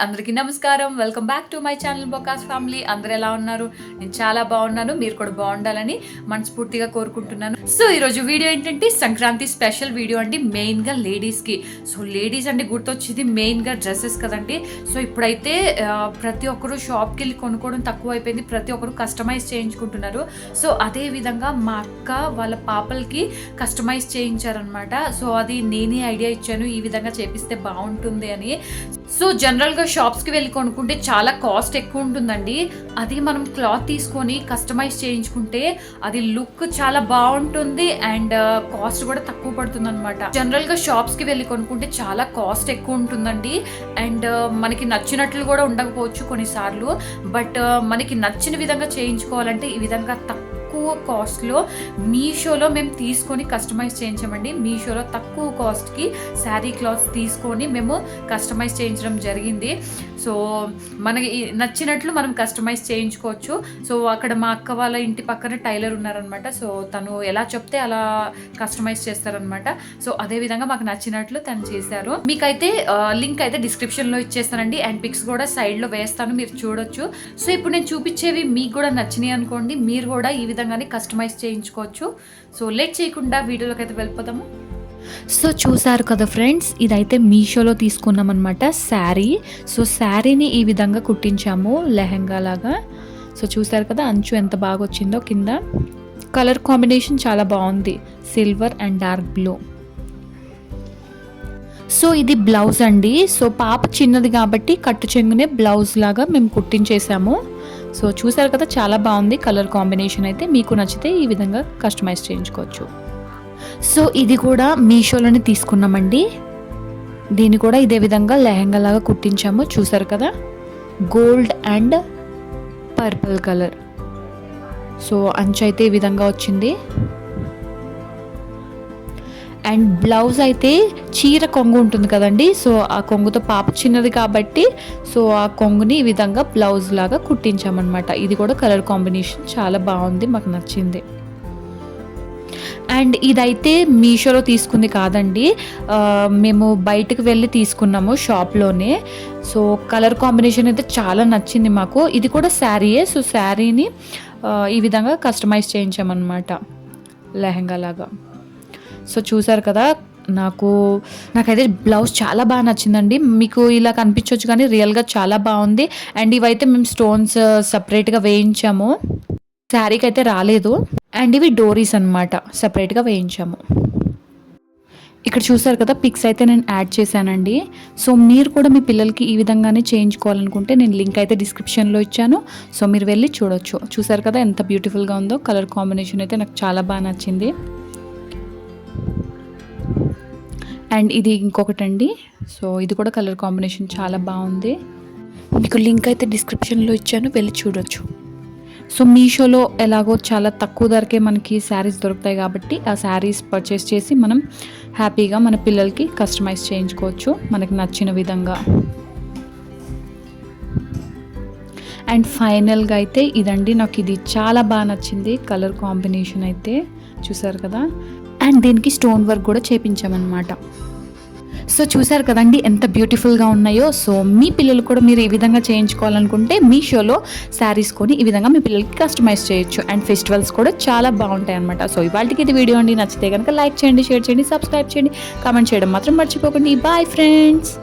అందరికీ నమస్కారం. Welcome back to my channel బొకాస్ ఫ్యామిలీ. అందరూ ఎలా ఉన్నారు? నేను చాలా బాగున్నాను. మీరు కూడా బాగుండాలని మనస్ఫూర్తిగా కోరుకుంటున్నాను. సో ఈరోజు వీడియో ఏంటంటే సంక్రాంతి స్పెషల్ వీడియో అండి. మెయిన్గా లేడీస్కి. సో లేడీస్ అంటే గుర్తొచ్చేది మెయిన్గా డ్రెస్సెస్ కదండి. సో ఇప్పుడైతే ప్రతి ఒక్కరు షాప్కి వెళ్ళి కొనుక్కోవడం తక్కువ అయిపోయింది. ప్రతి ఒక్కరు కస్టమైజ్ చేయించుకుంటున్నారు. సో అదే విధంగా మా అక్క వాళ్ళ పాపలకి కస్టమైజ్ చేయించారనమాట. సో అది నేనే ఐడియా ఇచ్చాను, ఈ విధంగా చేపిస్తే బాగుంటుంది అని. సో జనరల్గా షాప్స్కి వెళ్ళి కొనుక్కుంటే చాలా కాస్ట్ ఎక్కువ ఉంటుందండి. అది మనం క్లాత్ తీసుకొని కస్టమైజ్ చేయించుకుంటే అది లుక్ చాలా బాగుంటుంది అండ్ కాస్ట్ కూడా తక్కువ పడుతుంది అనమాట. జనరల్గా షాప్స్కి వెళ్ళి కొనుక్కుంటే చాలా కాస్ట్ ఎక్కువ ఉంటుందండి అండ్ మనకి నచ్చినట్లు కూడా ఉండకపోవచ్చు కొన్నిసార్లు. బట్ మనకి నచ్చిన విధంగా చేయించుకోవాలంటే ఈ విధంగా తక్కువ కాస్ట్లో మీషోలో మేము తీసుకొని కస్టమైజ్ చేయించామండి. మీషోలో తక్కువ కాస్ట్కి శారీ క్లాత్స్ తీసుకొని మేము కస్టమైజ్ చేయించడం జరిగింది. సో మనకి నచ్చినట్లు మనం కస్టమైజ్ చేయించుకోవచ్చు. సో అక్కడ మా అక్క వాళ్ళ ఇంటి పక్కన టైలర్ ఉన్నారనమాట. సో తను ఎలా చెప్తే అలా కస్టమైజ్ చేస్తారనమాట. సో అదేవిధంగా మాకు నచ్చినట్లు తను చేశారు. మీకైతే లింక్ అయితే డిస్క్రిప్షన్లో ఇచ్చేస్తానండి అండ్ పిక్స్ కూడా సైడ్లో వేస్తాను, మీరు చూడొచ్చు. సో ఇప్పుడు నేను చూపించేవి మీకు కూడా నచ్చినాయి అనుకోండి, మీరు కూడా ఈ విధంగానే కస్టమైజ్ చేయించుకోవచ్చు. సో లేట్ చేయకుండా వీడియోలోకి అయితే వెళ్ళిపోతాము. సో చూసారు కదా ఫ్రెండ్స్, ఇదైతే మీషోలో తీసుకున్నాం అనమాట శారీ. సో శారీని ఈ విధంగా కుట్టించాము లెహంగా లాగా. సో చూసారు కదా అంచు ఎంత బాగా వచ్చిందో కింద. కలర్ కాంబినేషన్ చాలా బాగుంది, silver and dark blue. So ఇది బ్లౌజ్ అండి. సో పాప చిన్నది కాబట్టి కట్టు చెంగునే బ్లౌజ్ లాగా మేము కుట్టించేసాము. సో చూసారు కదా చాలా బాగుంది కలర్ కాంబినేషన్. అయితే మీకు నచ్చితే ఈ విధంగా కస్టమైజ్ చేయించుకోవచ్చు. సో ఇది కూడా మీషోలోనే తీసుకున్నామండి. దీన్ని కూడా ఇదే విధంగా లెహంగా లాగా కుట్టించాము. చూసారు కదా gold and purple colour. So అంచు అయితే ఈ విధంగా వచ్చింది అండ్ బ్లౌజ్ అయితే చీర కొంగు ఉంటుంది కదండి. సో ఆ కొంగుతో పాప చిన్నది కాబట్టి సో ఆ కొంగుని ఈ విధంగా బ్లౌజ్ లాగా కుట్టించామన్నమాట. ఇది కూడా కలర్ కాంబినేషన్ చాలా బాగుంది, మాకు నచ్చింది. అండ్ ఇదైతే మీషోలో తీసుకుంది కాదండి, మేము బయటకు వెళ్ళి తీసుకున్నాము షాప్లోనే. సో కలర్ కాంబినేషన్ అయితే చాలా నచ్చింది మాకు. ఇది కూడా శారీయే. సో శారీని ఈ విధంగా కస్టమైజ్ చేయించామన్నమాట లెహంగా లాగా. సో చూసారు కదా నాకైతే బ్లౌజ్ చాలా బాగా నచ్చిందండి. మీకు ఇలా కనిపించవచ్చు కానీ రియల్గా చాలా బాగుంది. అండ్ ఇవైతే మేము స్టోన్స్ సపరేట్గా వేయించాము, శారీకి అయితే రాలేదు. అండ్ ఇవి డోరీస్ అనమాట, సపరేట్గా వేయించాము. ఇక్కడ చూసారు కదా పిక్స్ అయితే నేను యాడ్ చేశానండి. సో మీరు కూడా మీ పిల్లలకి ఈ విధంగానే చేయించుకోవాలనుకుంటే నేను లింక్ అయితే డిస్క్రిప్షన్లో ఇచ్చాను. సో మీరు వెళ్ళి చూడొచ్చు. చూసారు కదా ఎంత బ్యూటిఫుల్గా ఉందో. కలర్ కాంబినేషన్ అయితే నాకు చాలా బాగా నచ్చింది. అండ్ ఇది ఇంకొకటి అండి. సో ఇది కూడా కలర్ కాంబినేషన్ చాలా బాగుంది. మీకు లింక్ అయితే డిస్క్రిప్షన్లో ఇచ్చాను, వెళ్ళి చూడొచ్చు. సో మీషోలో ఎలాగో చాలా తక్కువ ధరకే మనకి శారీస్ దొరుకుతాయి కాబట్టి ఆ శారీస్ పర్చేస్ చేసి మనం హ్యాపీగా మన పిల్లలకి కస్టమైజ్ చేయించుకోవచ్చు మనకి నచ్చిన విధంగా. అండ్ ఫైనల్గా అయితే ఇదండి, నాకు ఇది చాలా బాగా నచ్చింది కలర్ కాంబినేషన్ అయితే. చూసారు కదా అండ్ దీనికి స్టోన్ వర్క్ కూడా చేయించామన్నమాట. సో చూసారు కదండి ఎంత బ్యూటిఫుల్గా ఉన్నాయో. సో మీ పిల్లలు కూడా మీరు ఈ విధంగా చేయించుకోవాలనుకుంటే మీషోలో శారీస్ కొని ఈ విధంగా మీ పిల్లలకి కస్టమైజ్ చేయొచ్చు. అండ్ ఫెస్టివల్స్ కూడా చాలా బాగుంటాయి అనమాట. సో ఇవాళకి ఇది వీడియో అండి. నచ్చితే కనుక లైక్ చేయండి, షేర్ చేయండి, సబ్స్క్రైబ్ చేయండి, కామెంట్ చేయడం మాత్రం మర్చిపోకండి. Bye friends.